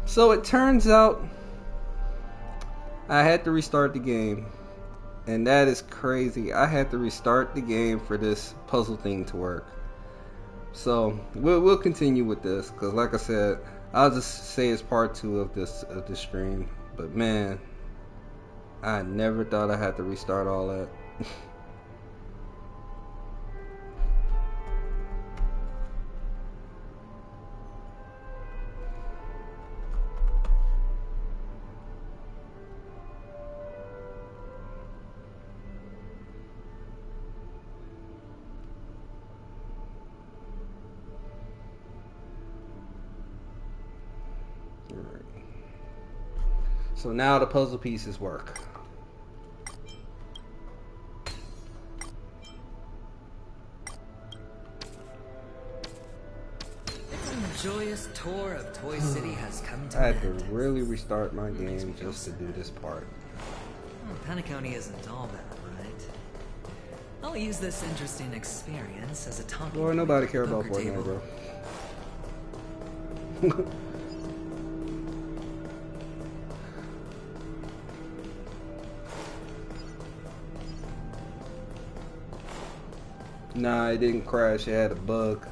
So it turns out I had to restart the game. And that is crazy. I had to restart the game for this puzzle thing to work. So we'll continue with this because, like I said, I'll just say it's part 2 of this stream. But man, I never thought I had to restart all that. So now the puzzle pieces work. A joyous tour of Toy City has come to I an had to end. really restart my game just to do this part. Paniconi isn't all bad, right? I'll use this interesting experience as a talking Boy, nobody care about poker Fortnite, table. bro. Nah, it didn't crash. It had a bug.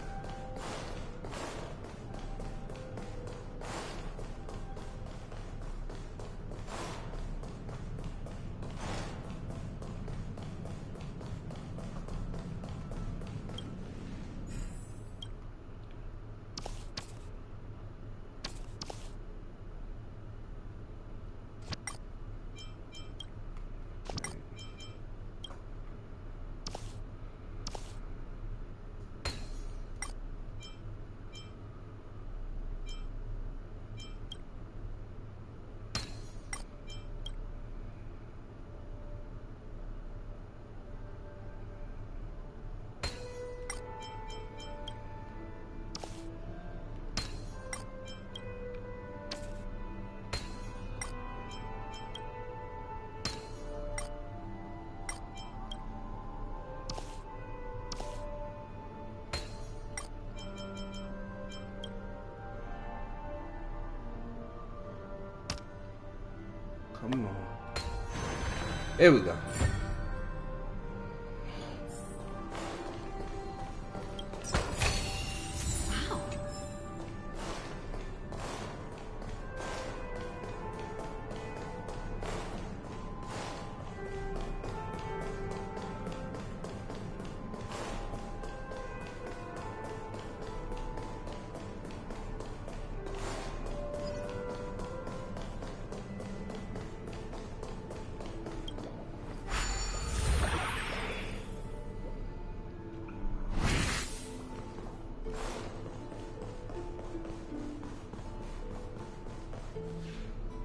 Come on. There we go.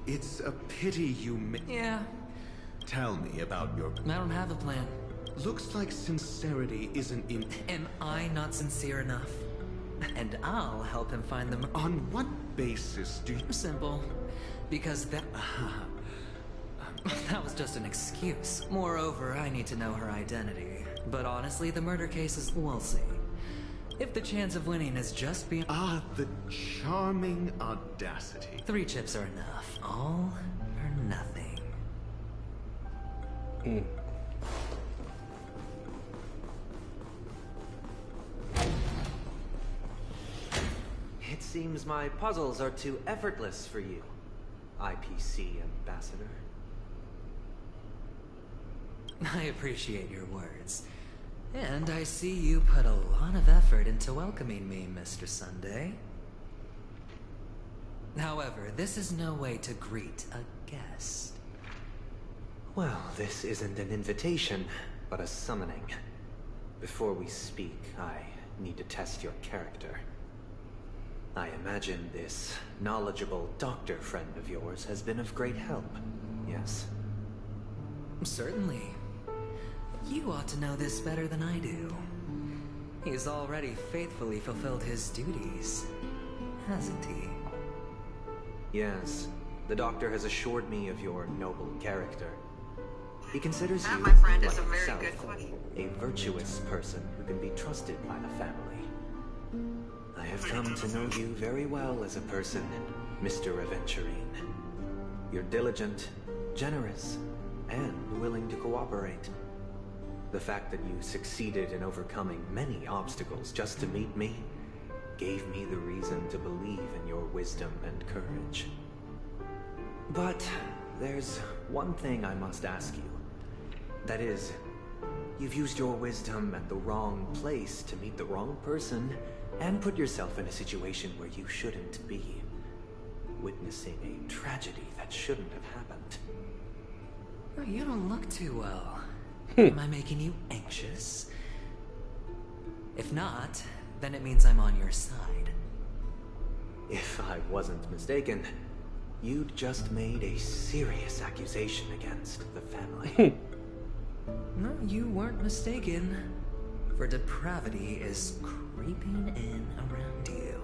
It's a pity you Yeah, Tell me about your... I don't have a plan. Looks like sincerity isn't in... Am I not sincere enough? And I'll help him find them. On what basis do you... Simple. Because that... that was just an excuse. Moreover, I need to know her identity. But honestly, the murder cases, we'll see. If the chance of winning is just beyond... Ah, the charming audacity. 3 chips are enough. All or nothing. It seems my puzzles are too effortless for you, IPC ambassador. I appreciate your words. And I see you put a lot of effort into welcoming me, Mr. Sunday. However, this is no way to greet a guest. Well, this isn't an invitation, but a summoning. Before we speak, I need to test your character. I imagine this knowledgeable doctor friend of yours has been of great help, yes? Certainly. You ought to know this better than I do. He's already faithfully fulfilled his duties, hasn't he? Yes. The doctor has assured me of your noble character. He considers That, you, my friend, like is a very himself, good question. a virtuous person who can be trusted by the family. I have come to know you very well as a person, Mr. Aventurine. You're diligent, generous, and willing to cooperate. The fact that you succeeded in overcoming many obstacles just to meet me gave me the reason to believe in your wisdom and courage. But there's one thing I must ask you. That is, you've used your wisdom at the wrong place to meet the wrong person and put yourself in a situation where you shouldn't be, witnessing a tragedy that shouldn't have happened. You don't look too well. Am I making you anxious? If not, then it means I'm on your side. If I wasn't mistaken, you'd just made a serious accusation against the family. No, you weren't mistaken. For depravity is creeping in around you.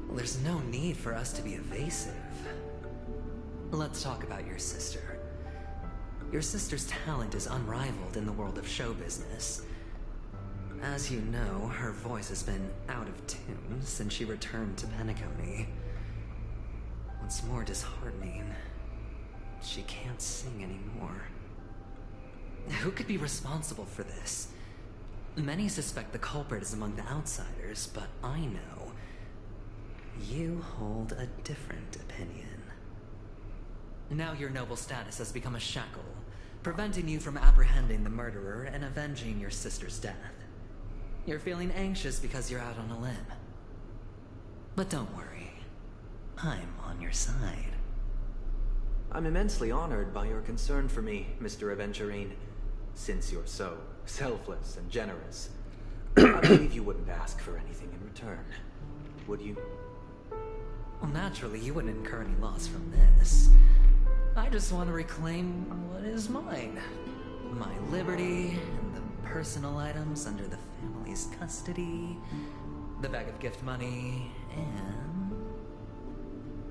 Well, there's no need for us to be evasive. Let's talk about your sister. Your sister's talent is unrivaled in the world of show business. As you know, her voice has been out of tune since she returned to Penacony. What's more disheartening, she can't sing anymore. Who could be responsible for this? Many suspect the culprit is among the outsiders, but I know you hold a different opinion. Now your noble status has become a shackle, preventing you from apprehending the murderer and avenging your sister's death. You're feeling anxious because you're out on a limb. But don't worry, I'm on your side. I'm immensely honored by your concern for me, Mr. Aventurine. Since you're so selfless and generous, I believe you wouldn't ask for anything in return, would you? Well, naturally, you wouldn't incur any loss from this. I just want to reclaim what is mine. My liberty, and the personal items under the family's custody, the bag of gift money, and...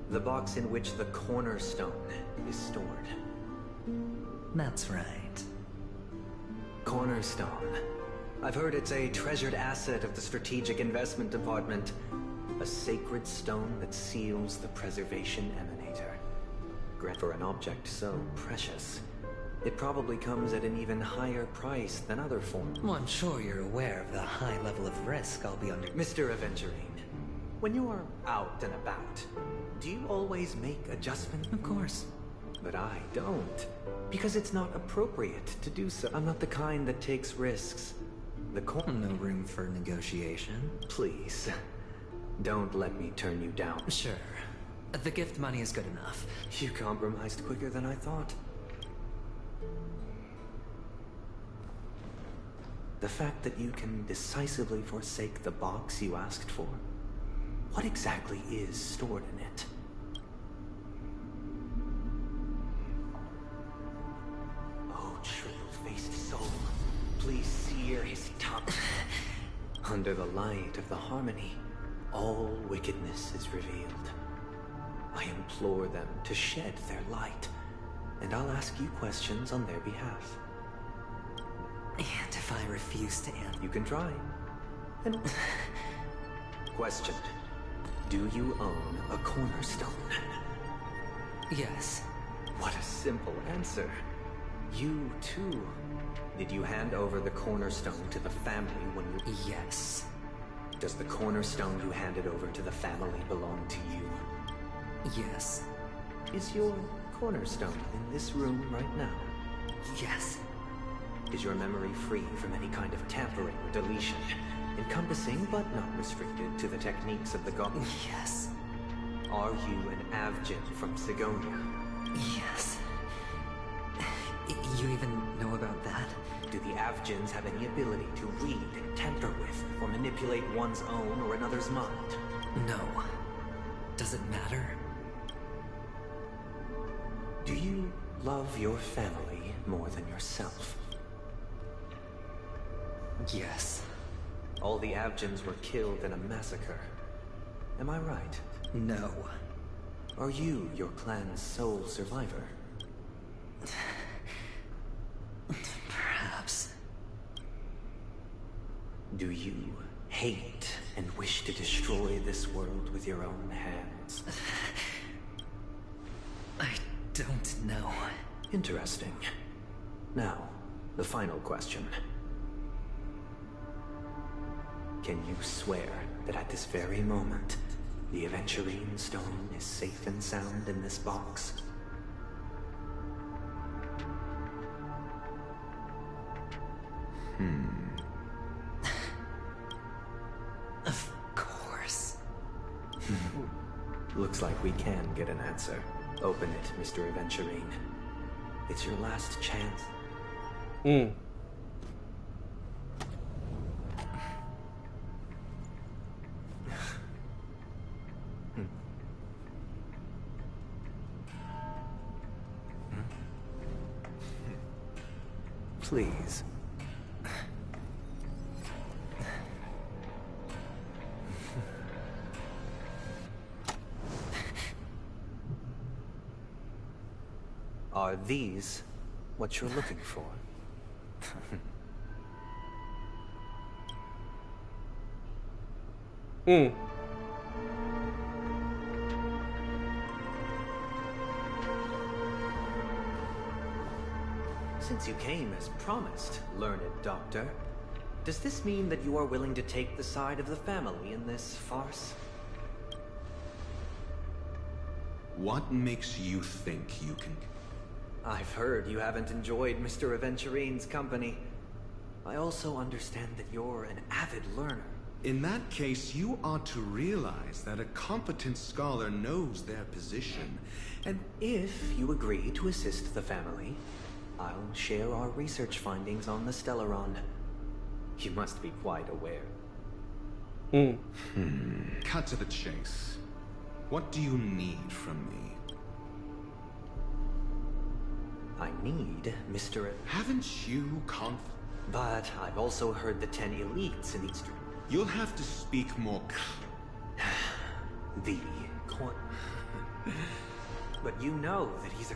the box in which the cornerstone is stored. That's right. Cornerstone. I've heard it's a treasured asset of the Strategic Investment Department. A sacred stone that seals the preservation emanator. Grant for an object so precious. It probably comes at an even higher price than other forms. Well, I'm sure you're aware of the high level of risk I'll be under. Mr. Aventurine, when you are out and about, do you always make adjustments? Of course. But I don't. Because it's not appropriate to do so. I'm not the kind that takes risks. No room for negotiation. Please, don't let me turn you down. Sure. The gift money is good enough. You compromised quicker than I thought. The fact that you can decisively forsake the box you asked for. What exactly is stored in it? Oh, triple-faced soul, please sear his tongue. Under the light of the harmony, all wickedness is revealed. I implore them to shed their light, and I'll ask you questions on their behalf. And if I refuse to answer... You can try. And question. Do you own a cornerstone? Yes. What a simple answer. You too. Did you hand over the cornerstone to the family when you... Yes. Does the cornerstone you handed over to the family belong to you? Yes. Is your cornerstone in this room right now? Yes. Is your memory free from any kind of tampering or deletion, encompassing but not restricted to the techniques of the goblin? Yes. Are you an Avgin from Sigonia? Yes. You even know about that? Do the Avgins have any ability to read, tamper with, or manipulate one's own or another's mind? No. Does it matter? Do you love your family more than yourself? Yes. All the Avgins were killed in a massacre. Am I right? No. Are you your clan's sole survivor? Perhaps. Do you hate and wish to this world with your own hands? I don't know. Interesting. Now, the final question. Can you swear that at this very moment, the Aventurine Stone is safe and sound in this box? Of course. Looks like we can get an answer. Open it, Mr. Aventurine. It's your last chance. Please. Are these what you're looking for? Since you came as promised, learned doctor, does this mean that you are willing to take the side of the family in this farce? What makes you think you can... I've heard you haven't enjoyed Mr. Aventurine's company. I also understand that you're an avid learner. In that case, you ought to realize that a competent scholar knows their position, and If you agree to assist the family, I'll share our research findings on the Stellaron. You must be quite aware. cut to the chase. What do you need from me? I need Mr. Haven't you But I've also heard the 10 elites in Eastern. You'll have to speak more The But you know that he's a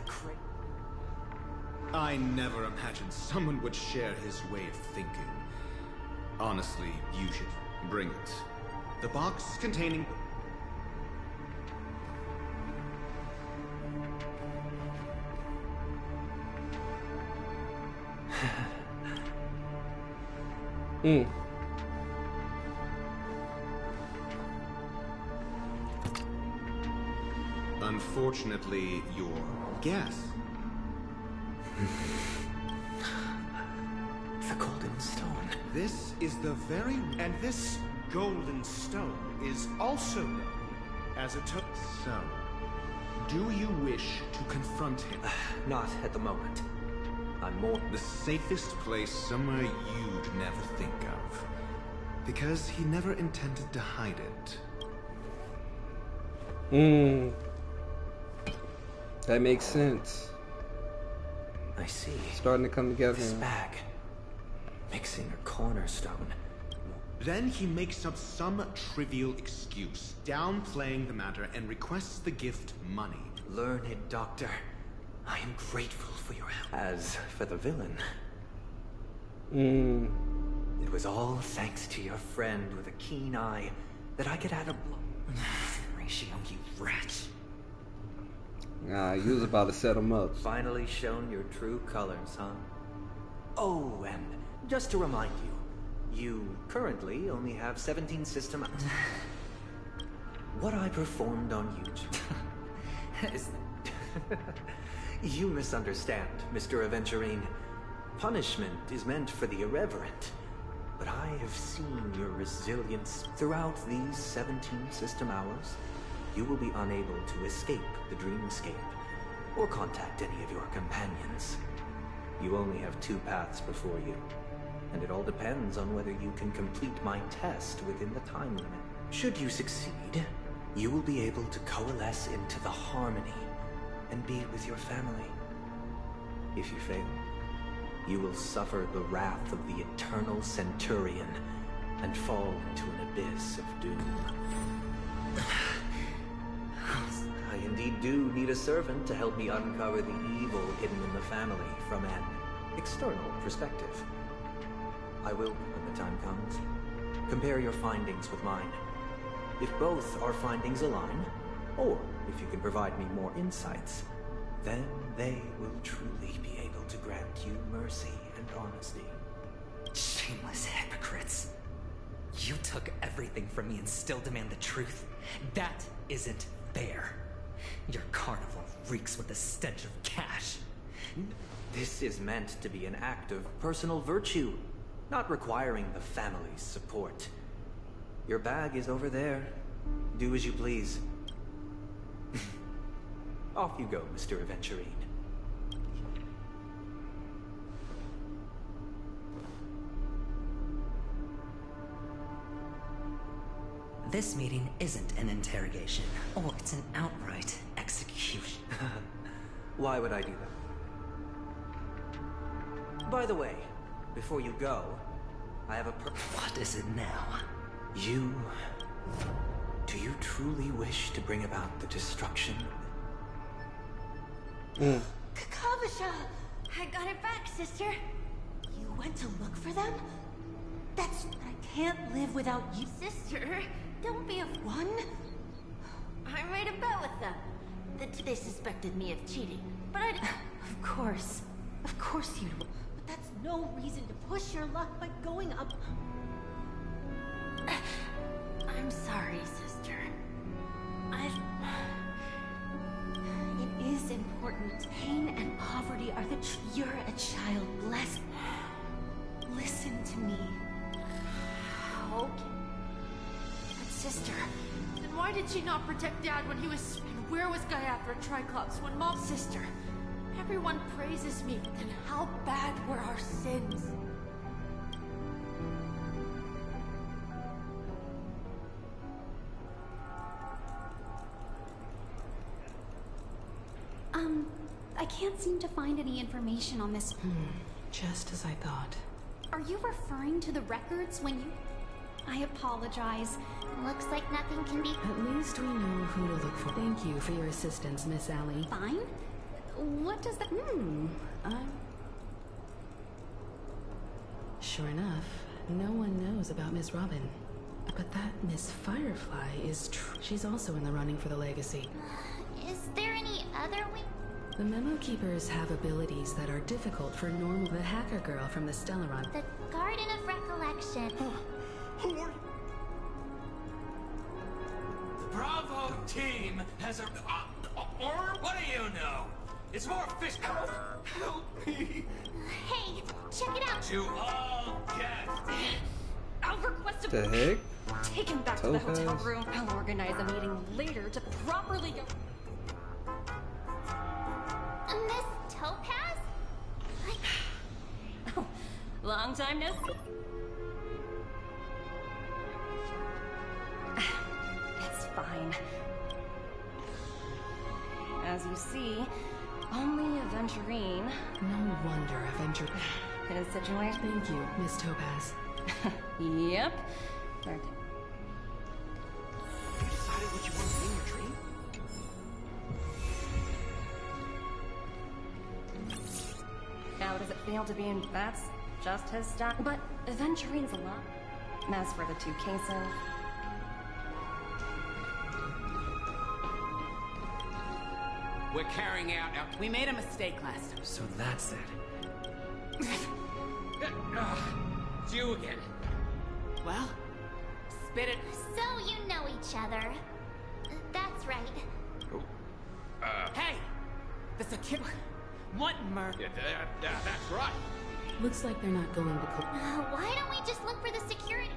I never imagined someone would share his way of thinking. Honestly, you should bring it. The box containing... Unfortunately, your guess. The Golden Stone. This is the very... And this golden stone is also known as a So, do you wish to confront him? Not at the moment. I'm more... The safest place somewhere you'd never think of. Because he never intended to hide it. That makes sense. I see. Starting to come together. This bag. Mixing a cornerstone. Then he makes up some trivial excuse, downplaying the matter, and requests the gift money. Learned doctor, I am grateful for your help. As for the villain... It was all thanks to your friend with a keen eye that I could add a ratio, you rat. Nah, you was about to set him up. Finally shown your true colors, huh? Oh, and just to remind you, you currently only have 17 system... What I performed on you... is... You misunderstand, Mr. Aventurine. Punishment is meant for the irreverent. But I have seen your resilience throughout these 17 system hours. You will be unable to escape the dreamscape, or contact any of your companions. You only have 2 paths before you, and it all depends on whether you can complete my test within the time limit. Should you succeed, you will be able to coalesce into the harmony and be with your family. If you fail, you will suffer the wrath of the eternal Centurion and fall into an abyss of doom. I indeed do need a servant to help me uncover the evil hidden in the family from an external perspective. I will, when the time comes, compare your findings with mine. If both our findings align, or if you can provide me more insights, then they will truly be able to grant you mercy and honesty. Shameless hypocrites. You took everything from me and still demand the truth? That isn't fair. Your carnival reeks with the stench of cash. This is meant to be an act of personal virtue, not requiring the family's support. Your bag is over there. Do as you please. Off you go, Mr. Aventurine. This meeting isn't an interrogation, or it's an outright execution. Why would I do that? By the way, before you go, I have a What is it now? You... Do you truly wish to bring about the destruction? Kakavasha! I got it back, sister. You went to look for them? I can't live without you. Sister, don't be a one. I made a bet with them. They suspected me of cheating, but I... Of course you do. But that's no reason to push your luck by going up... I'm sorry, sister. It is important. Pain and poverty are You're a child blessed. Listen to me. Okay. But sister... Then why did she not protect Dad when he was... And where was Gayatra Triclops when Mom... Sister... Everyone praises me. Then how bad were our sins? I can't seem to find any information on this. Just as I thought. Are you referring to the records when you... I apologize. Looks like nothing can be... At least we know who to look for. Thank you for your assistance, Miss Allie. Fine? What does that... Sure enough, no one knows about Miss Robin. But that Miss Firefly is she's also in the running for the legacy. Is there any other way... The Memo Keepers have abilities that are difficult for normal... The hacker girl from the Stellaron. The Garden of Recollection. Who are you? The Bravo team has a... arm? What do you know? It's more fish... Help me! Hey, check it out! To all guests! I'll request a... The heck? Take him back to the hotel Topaz? room. I'll organize a meeting later to properly go... Miss Topaz? Oh, long time no see. It's fine. As you see, only Aventurine No wonder Avenger... in a situation. Thank you, Miss Topaz. Yep. You decided what you want to be in your dream? How does it feel to be in... That's just his stuff. But Aventurine's a lot. As for the two cases... We're carrying out our... We made a mistake last time. So that's it. It's you again. Well, spit it. So you know each other. That's right. Hey! The secure... What murder? Yeah, that's right. Looks like they're not going to... Why don't we just look for the security?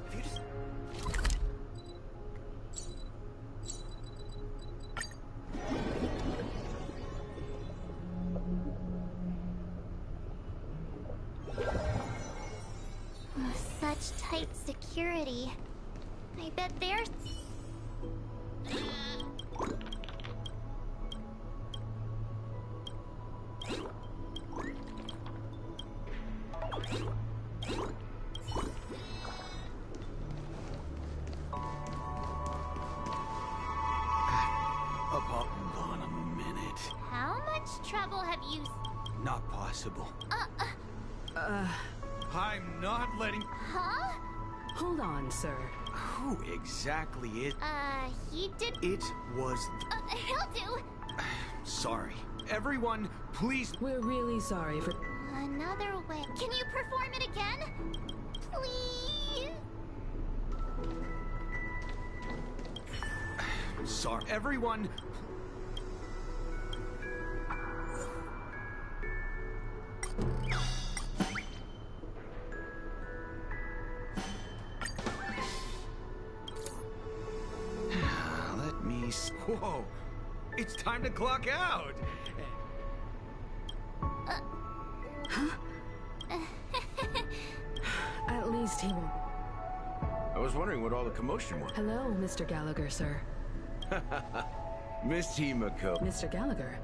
If you just... Such tight security. I bet there's... impossible. I'm not letting... Huh? Hold on, sir. Who exactly is... He did... It was... He'll do! Sorry. Everyone, please... We're really sorry for... Another way. Can you perform it again? Please? Sorry. Everyone... Let me... Whoa! It's time to clock out! At least he won't. I was wondering what all the commotion was. Hello, Mr. Gallagher, sir. Miss Himako. Mr. Gallagher.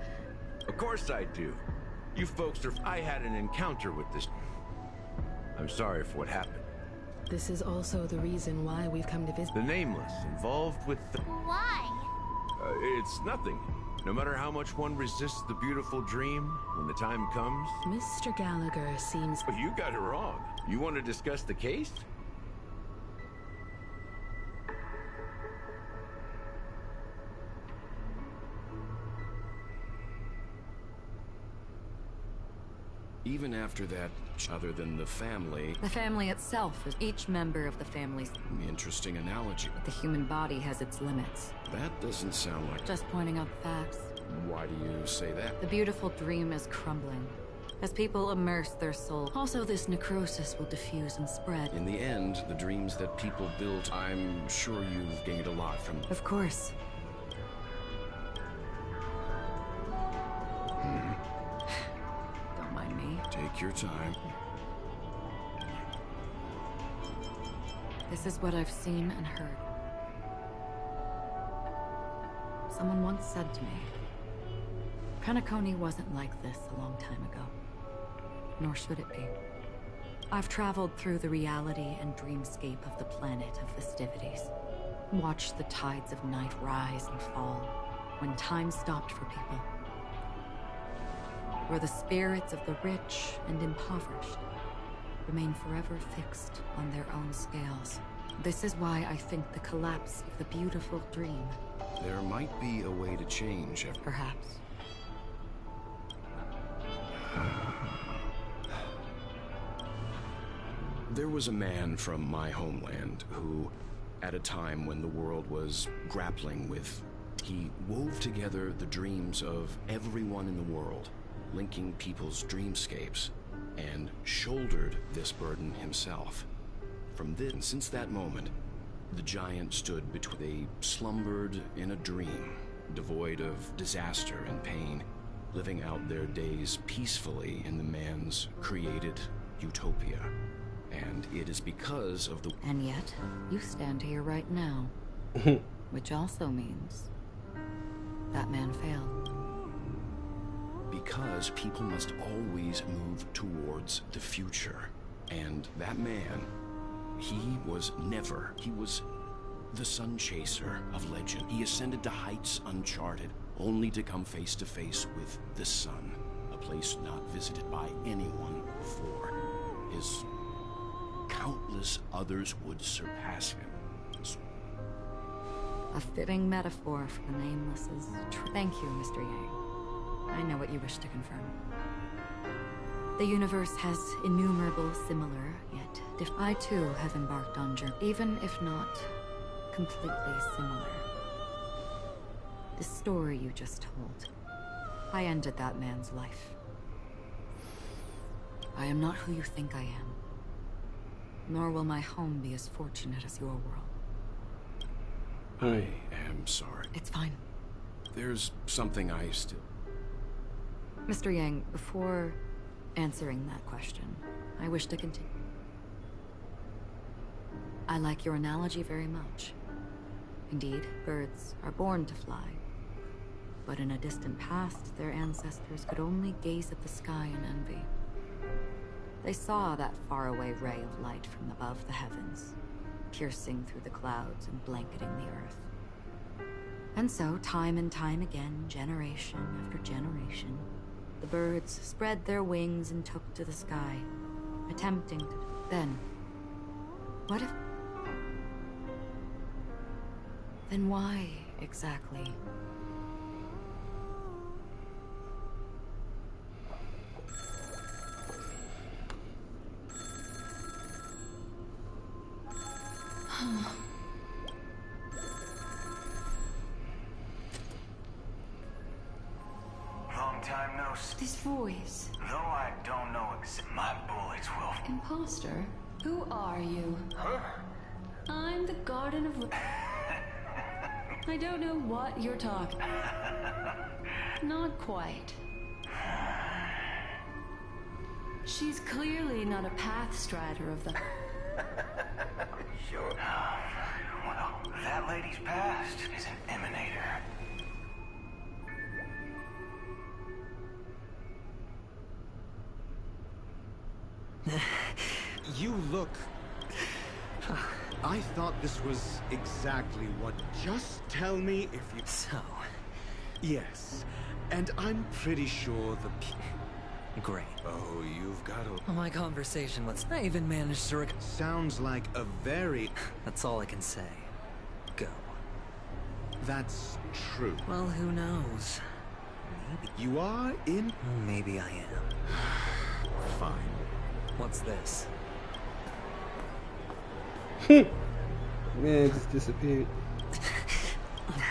Of course I do. You folks are... I had an encounter with this... I'm sorry for what happened. This is also the reason why we've come to visit. The Nameless, involved with the... Why? It's nothing. No matter how much one resists the beautiful dream, when the time comes... Mr. Gallagher seems... Oh, you got it wrong. You want to discuss the case? Even after that, other than the family... The family itself is each member of the family's... Interesting analogy. But the human body has its limits. That doesn't sound like... Just pointing out the facts. Why do you say that? The beautiful dream is crumbling. As people immerse their soul. Also, this necrosis will diffuse and spread. In the end, the dreams that people built, I'm sure you've gained a lot from... Of course. Don't mind me. Take your time. This is what I've seen and heard. Someone once said to me, Kanakoni wasn't like this a long time ago. Nor should it be. I've traveled through the reality and dreamscape of the planet of festivities. Watched the tides of night rise and fall when time stopped for people. Where the spirits of the rich and impoverished remain forever fixed on their own scales. This is why I think the collapse of the beautiful dream... There might be a way to change... Perhaps. There was a man from my homeland who, at a time when the world was grappling with... He wove together the dreams of everyone in the world, linking people's dreamscapes, and shouldered this burden himself. From then, since that moment, the giant stood between... They slumbered in a dream, devoid of disaster and pain, living out their days peacefully in the man's created utopia. And it is because of the... And yet, you stand here right now. Which also means... that man failed. Because people must always move towards the future. And that man, he was never... He was the sun chaser of legend. He ascended to heights uncharted, only to come face to face with the sun. A place not visited by anyone before. His countless others would surpass him. A fitting metaphor for the Nameless's Thank you, Mr. Yang. I know what you wish to confirm. The universe has innumerable similar, yet I too have embarked on journey, even if not completely similar. The story you just told, I ended that man's life. I am not who you think I am, nor will my home be as fortunate as your world. I am sorry. It's fine. There's something I still... Mr. Yang, before answering that question, I wish to continue. I like your analogy very much. Indeed, birds are born to fly. But in a distant past, their ancestors could only gaze at the sky in envy. They saw that faraway ray of light from above the heavens, piercing through the clouds and blanketing the earth. And so, time and time again, generation after generation, The birds spread their wings and took to the sky, attempting to... Then, what if... Then why, exactly? Long time no see. This voice. Though I don't know my bullets will. Imposter? Who are you? Huh? I'm the Garden of... I don't know what you're talking... Not quite. She's clearly not a path strider of the... Sure. Well, that lady's past is an emanator. You look... I thought this was exactly what... Just tell me if you... So... Yes. And I'm pretty sure the... Great. Oh, you've got a... My conversation with... I even managed to Sounds like a very... That's all I can say. Go. That's true. Well, who knows? Maybe. You are in... Maybe I am. Fine. What's this? Man, it just disappeared.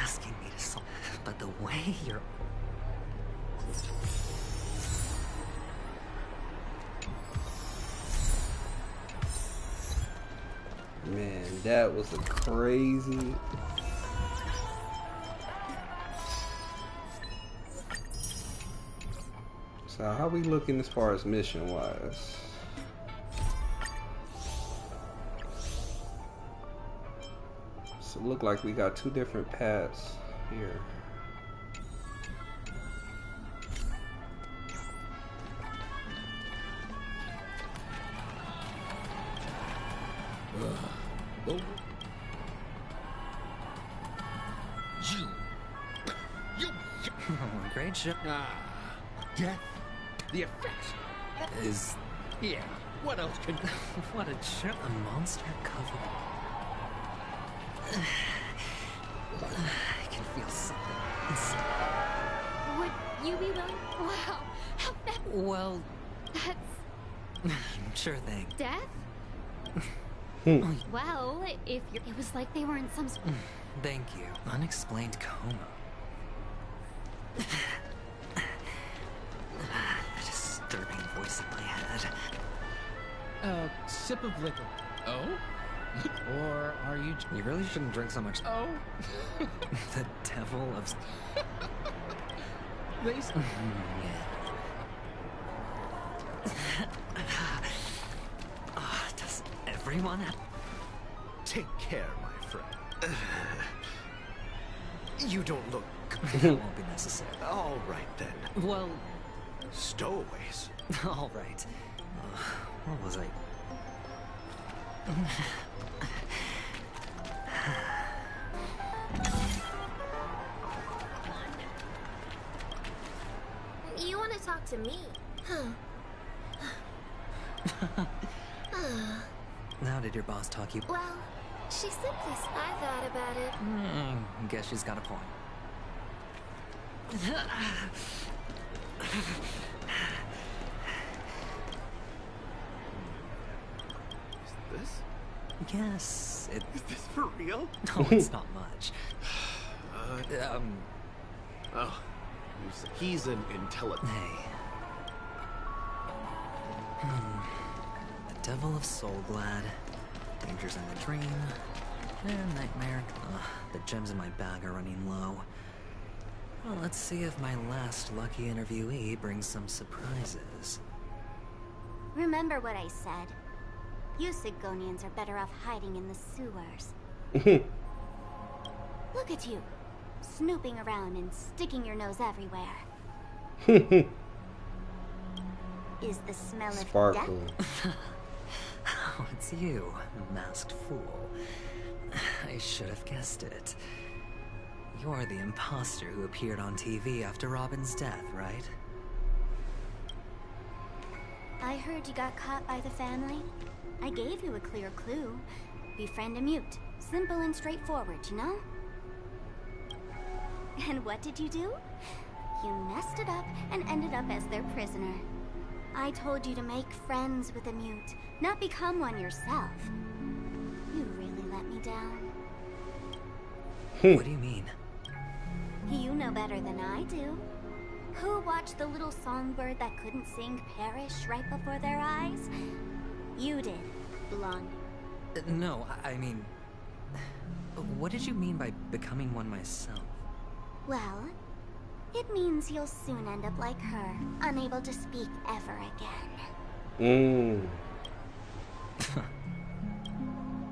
Asking me to solve... But the way you're... Man, that was a crazy... So how we looking as far as mission wise? So look like we got two different paths here. Great ship. Death? The effects? Is... Yeah, what else could... What a trip. A monster covered... I can feel something inside. Would you be willing? Wow. How that... Well... That's... Sure thing. Death? Well, if you're... It was like they were in some... Thank you. Unexplained coma. A disturbing voice in my head. Sip of liquor. Oh? Or are you... You really shouldn't drink so much. Oh? The devil of... Please? Does everyone have... Take care, my friend. You don't look... That won't be necessary. All right, then. Well... Stowaways. All right. What was I... You want to talk to me? Huh. How did your boss talk you? Well, she simply... I thought about it. Guess she's got a point. This? Yes, it... Is this for real? No, it's not much. Oh, he's an intelligent... Hey. The devil of Soulglad. Dangers in the dream. And nightmare. The gems in my bag are running low. Well, let's see if my last lucky interviewee brings some surprises. Remember what I said. You Sigonians are better off hiding in the sewers. Look at you, snooping around and sticking your nose everywhere. Is the smell of death? Oh, it's you, masked fool. I should have guessed it. You're the imposter who appeared on TV after Robin's death, right? I heard you got caught by the family. I gave you a clear clue. Befriend a mute. Simple and straightforward, you know? And what did you do? You messed it up and ended up as their prisoner. I told you to make friends with a mute, not become one yourself. You really let me down. What do you mean? You know better than I do. Who watched the little songbird that couldn't sing perish right before their eyes? You did, blonde. No, I mean... What did you mean by becoming one myself? Well, it means you'll soon end up like her, unable to speak ever again.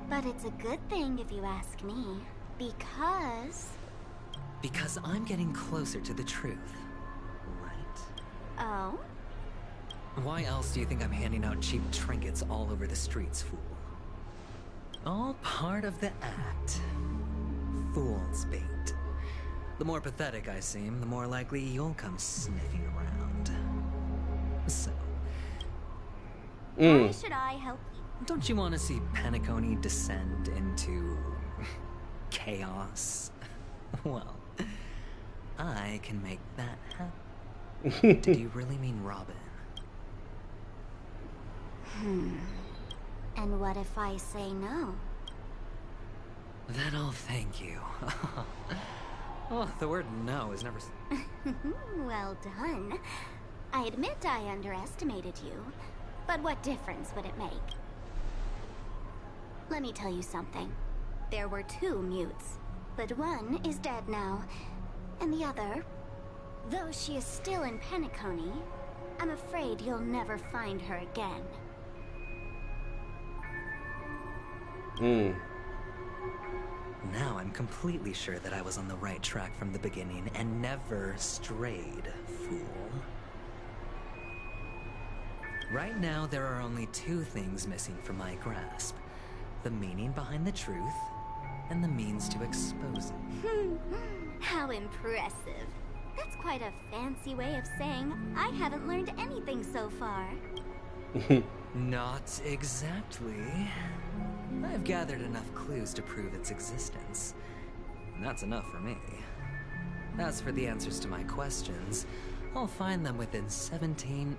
But it's a good thing if you ask me, because... Because I'm getting closer to the truth, right? Oh? Why else do you think I'm handing out cheap trinkets all over the streets, fool? All part of the act. Fool's bait. The more pathetic I seem, the more likely you'll come sniffing around. So... Why should I help you? Don't you want to see Penacony descend into... chaos? Well, I can make that happen. Did you really mean Robin? And what if I say no? Then I'll thank you. Oh, the word no is never... Well done. I admit I underestimated you, but what difference would it make? Let me tell you something. There were 2 mutes, but one is dead now, and the other, though she is still in Penacony, I'm afraid you'll never find her again. Now I'm completely sure that I was on the right track from the beginning and never strayed, fool. Right now, there are only 2 things missing from my grasp. The meaning behind the truth, and the means to expose it. How impressive. That's quite a fancy way of saying I haven't learned anything so far. Not exactly. I've gathered enough clues to prove its existence. And that's enough for me. As for the answers to my questions, I'll find them within 16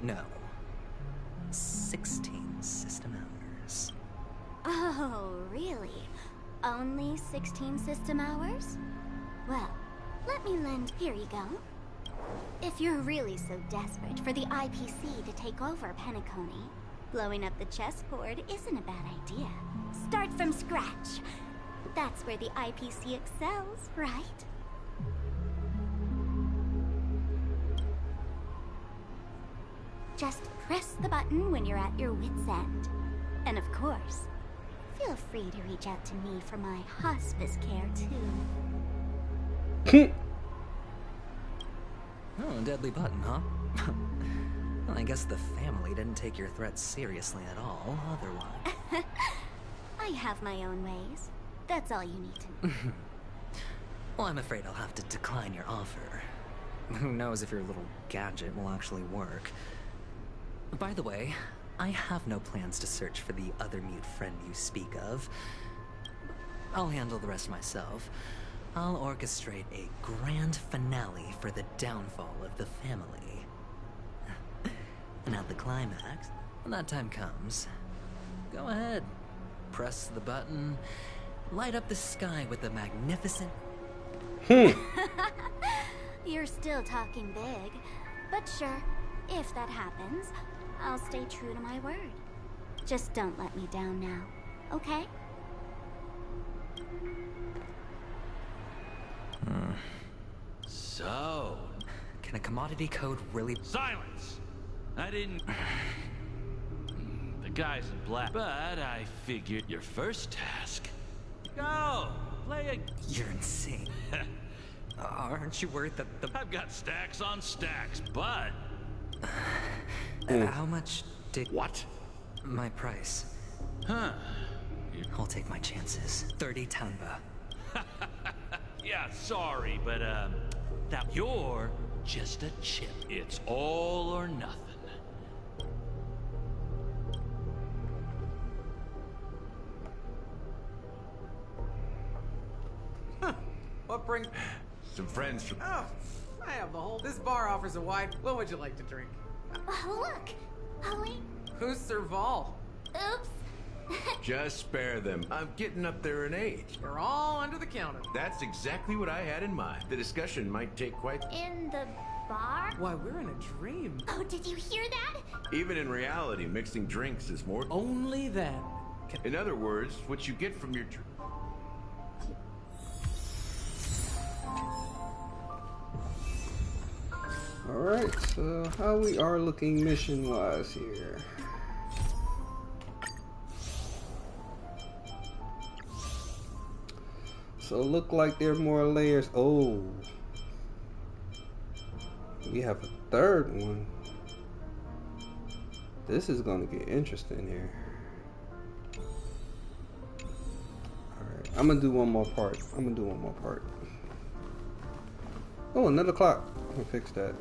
system hours. Oh, really? Only 16 system hours? Well, let me lend... Here you go. If you're really so desperate for the IPC to take over Penacony, blowing up the chessboard isn't a bad idea. Start from scratch. That's where the IPC excels, right? Just press the button when you're at your wit's end. And of course, feel free to reach out to me for my hospice care, too. Oh, deadly button, huh? Well, I guess the family didn't take your threats seriously at all, otherwise. I have my own ways. That's all you need to know. Well, I'm afraid I'll have to decline your offer. Who knows if your little gadget will actually work. By the way, I have no plans to search for the other mute friend you speak of. I'll handle the rest myself. I'll orchestrate a grand finale for the downfall of the family. And at the climax, when that time comes, go ahead. Press the button, light up the sky with a magnificent... You're still talking big. But sure, if that happens, I'll stay true to my word. Just don't let me down now, okay? So... Can a commodity code really... Silence! I didn't... The guy's in black, but I figured your first task... Go! Play a... You're insane. Aren't you worried that the... I've got stacks on stacks, but... How much did... What? My price. Huh. I'll take my chances. 30 tanba. Yeah, sorry, but, that you're just a chip. It's all or nothing. bring... Some friends from... Oh, I have the whole... This bar offers a wide... What would you like to drink? Look! Holly? Who's Serval? Oops. Just spare them. I'm getting up there in age. They're all under the counter. That's exactly what I had in mind. The discussion might take quite... In the bar? Why, we're in a dream. Oh, did you hear that? Even in reality, mixing drinks is more... Only then. In other words, what you get from your... Alright, so how we are looking mission-wise here. So look like there are more layers. Oh. We have a third one. This is gonna get interesting here. Alright, I'm gonna do one more part. Oh, another clock. I'm gonna fix that.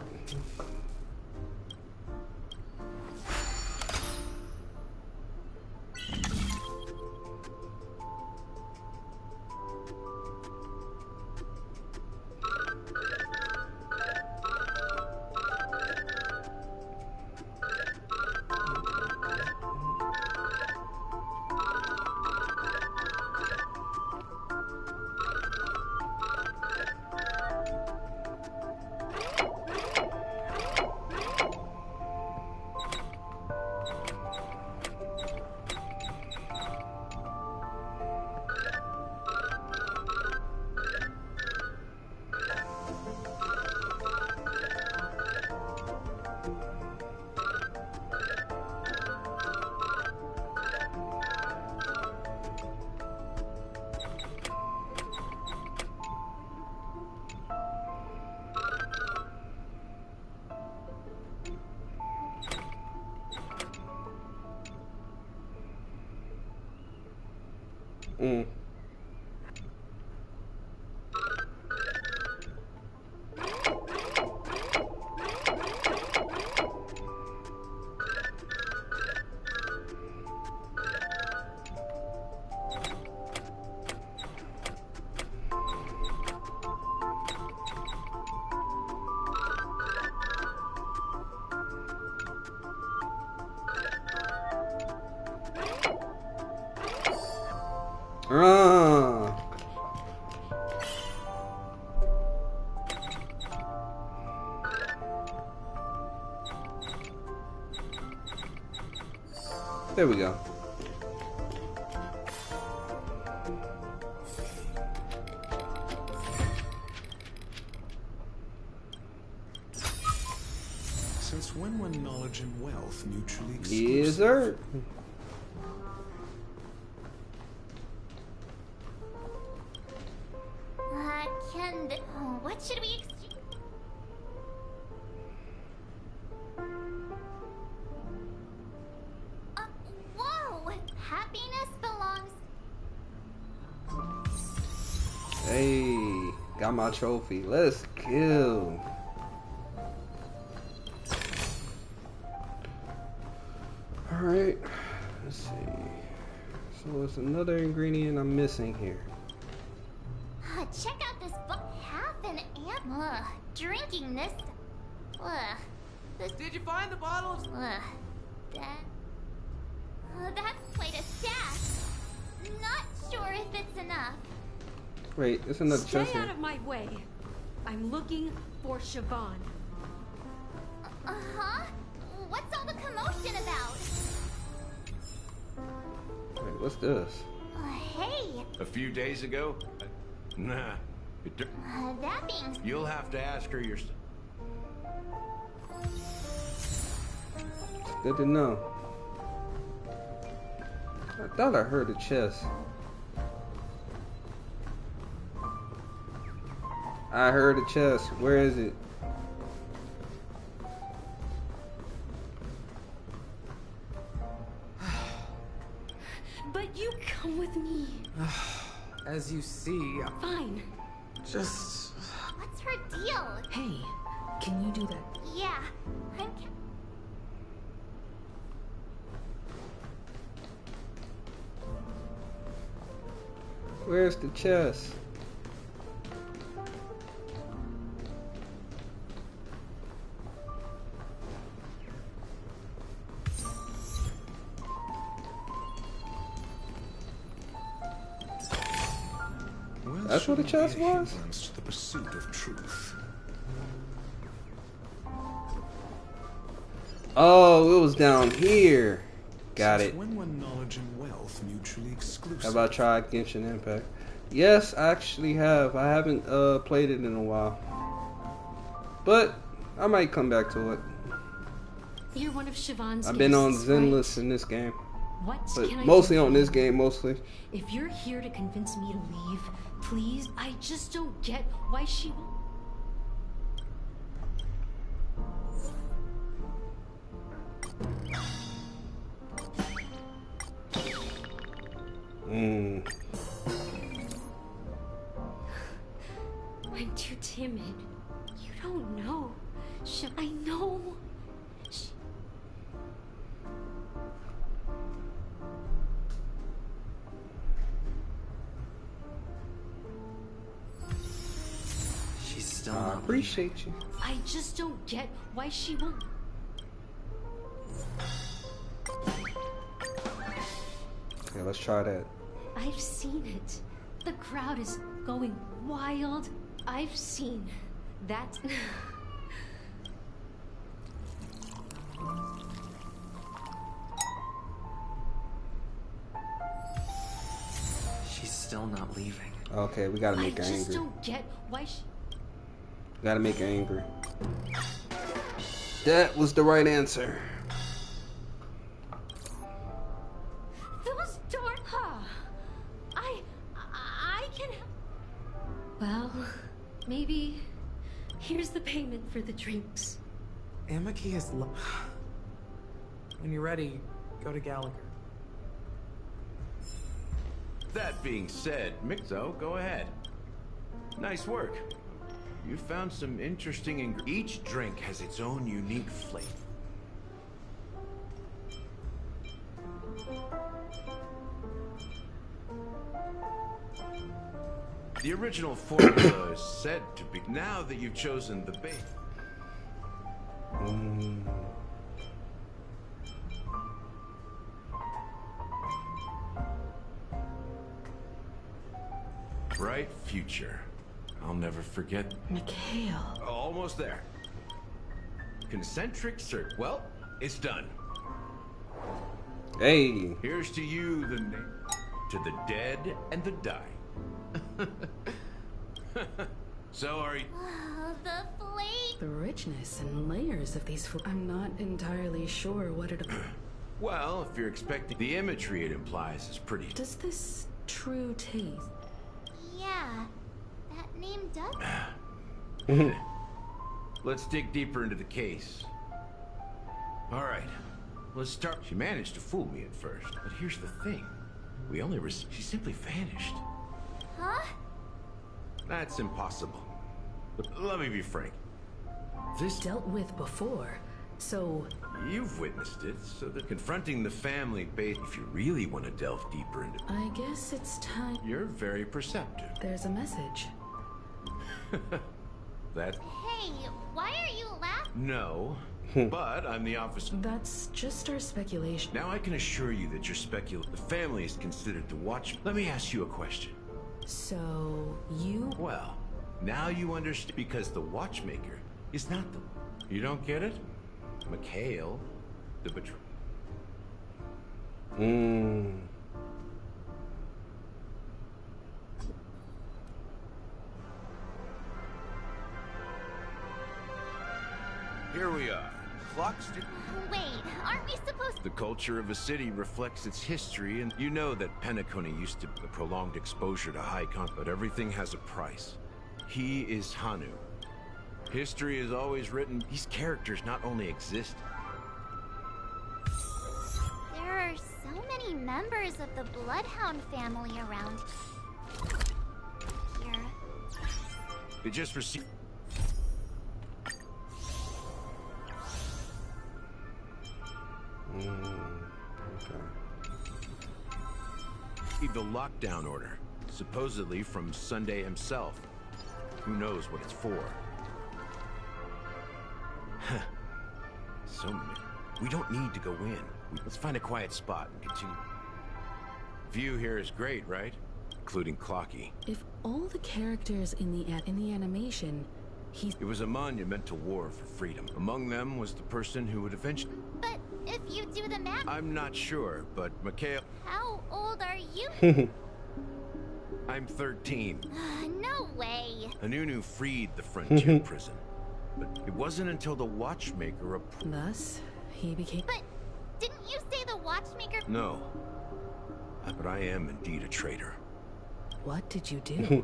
There we go. Since when were knowledge and wealth mutually exclusive? Yes, sir. What should we whoa! Happiness belongs... Hey, got my trophy. Let's kill. Alright, let's see. So it's another ingredient I'm missing here. Check out this book. Half an amp. Drinking this. Did you find the bottles? That's quite a stash. Not sure if it's enough. Wait, it's another chest Stay here. out of my way. I'm looking for Siobhan. Uh-huh. What's all the commotion about? Wait, what's this? Hey. A few days ago? Nah. That being... You'll have to ask her yourself. Good to know. I thought I heard a chest. I heard a chest. Where is it? But you come with me. As you see... Fine. Just... What's her deal? Hey, can you do that? Yeah, I'm... Where's the chest? That's what the chest was? To the pursuit of truth. Oh, it was down here. Got Since it. when were knowledge and wealth mutually exclusive? How about try Genshin Impact? Yes, I actually have. I haven't played it in a while. But I might come back to it. You're one of Siobhan's I've been on guests, Zenless right? in this game. What But can I mostly do on for this you? game, mostly. If you're here to convince me to leave, please, I just don't get why she won't. I'm too timid. You don't know. I know. She's still I not appreciate you. I just don't get why she won't. Okay, let's try that. I've seen it. The crowd is going wild. I've seen that. She's still not leaving. Okay, we gotta I make her just angry. don't get why she. Gotta make her angry. That was the right answer. Those doors. I can. Well, maybe. Here's the payment for the drinks. Amaki is When you're ready, go to Gallagher. That being said, Mixo, go ahead. Nice work. You found some interesting ingredients. Each drink has its own unique flavor. The original formula is said to be. Now that you've chosen the base. Bright future. I'll never forget. Mikhail. Almost there. Concentric circle. Well, it's done. Hey. Here's to you, the name. To the dead and the dying. So are you? Oh, the flame. The richness and layers of these I'm not entirely sure what it. Well, if you're expecting the imagery it implies is pretty. Does this true taste? Yeah, that name does. Let's dig deeper into the case. All right, let's start. She managed to fool me at first, but here's the thing: we only she simply vanished. Huh? That's impossible. But let me be frank. This dealt with before, so you've witnessed it. So that confronting the family base, if you really want to delve deeper into, I guess it's time. You're very perceptive. There's a message. That. Hey, why are you laughing? No, but I'm the officer. That's just our speculation. Now I can assure you that your the family is considered to watch. Let me ask you a question. So you? Well, now you understand because the watchmaker is not the. You don't get it? Mikhail, the betrayer. Here we are. Clocks. Wait, aren't we supposed to? The culture of a city reflects its history, and you know that Penacony used to be a prolonged exposure to high but everything has a price. He is Hanu. History is always written. These characters not only exist. There are so many members of the Bloodhound family around here. They just received. The lockdown order, supposedly from Sunday himself. Who knows what it's for? So many. We don't need to go in. Let's find a quiet spot and continue. View here is great, right? including Clocky. If all the characters in the animation, It was a monumental war for freedom. Among them was the person who would eventually... But if you do the math... I'm not sure, but Mikhail... How old are you? I'm 13. No way. Anunu freed the frontier prison. But it wasn't until the Watchmaker... Thus, he became... But didn't you say the Watchmaker... No. But I am indeed a traitor. What did you do?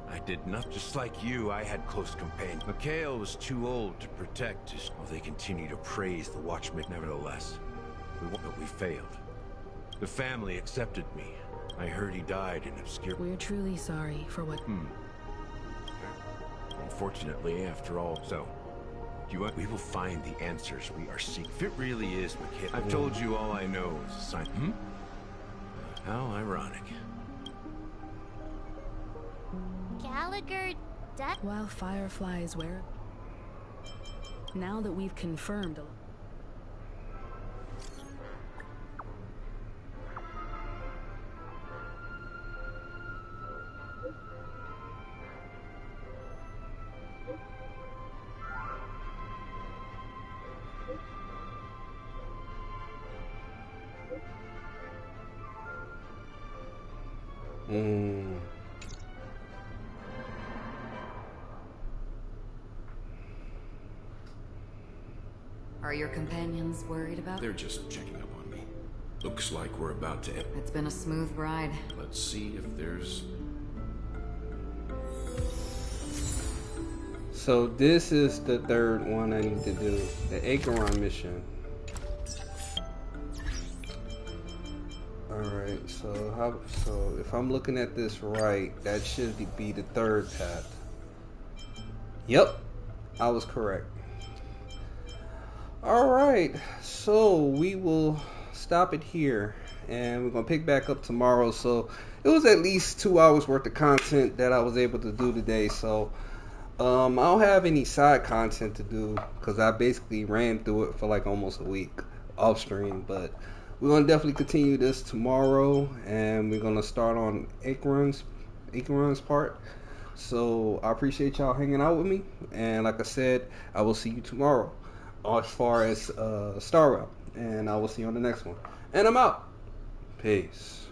I did not. Just like you, I had close companions. Mikhail was too old to protect his... Well, they continue to praise the Watchmaker. Nevertheless, we failed. The family accepted me. I heard he died in obscure... We're truly sorry for what... Unfortunately, after all, so... We will find the answers we are seeking. If it really is Mikhail... I've told you all I know is a sign... How ironic. Gallagher... While Fireflies were... Now that we've confirmed... Are your companions worried about... They're just checking up on me. Looks like we're about to... It's been a smooth ride. Let's see if there's... So this is the third one I need to do. The Acheron mission. Alright, so if I'm looking at this right, that should be the third path. Yep, I was correct. Alright, so we will stop it here and we're gonna pick back up tomorrow. So it was at least 2 hours worth of content that I was able to do today. So I don't have any side content to do because I basically ran through it for like almost a week off stream, but we're gonna definitely continue this tomorrow and we're gonna start on Acheron's part. So I appreciate y'all hanging out with me, and like I said, I will see you tomorrow as far as Star Realm, and I will see you on the next one. And I'm out. Peace.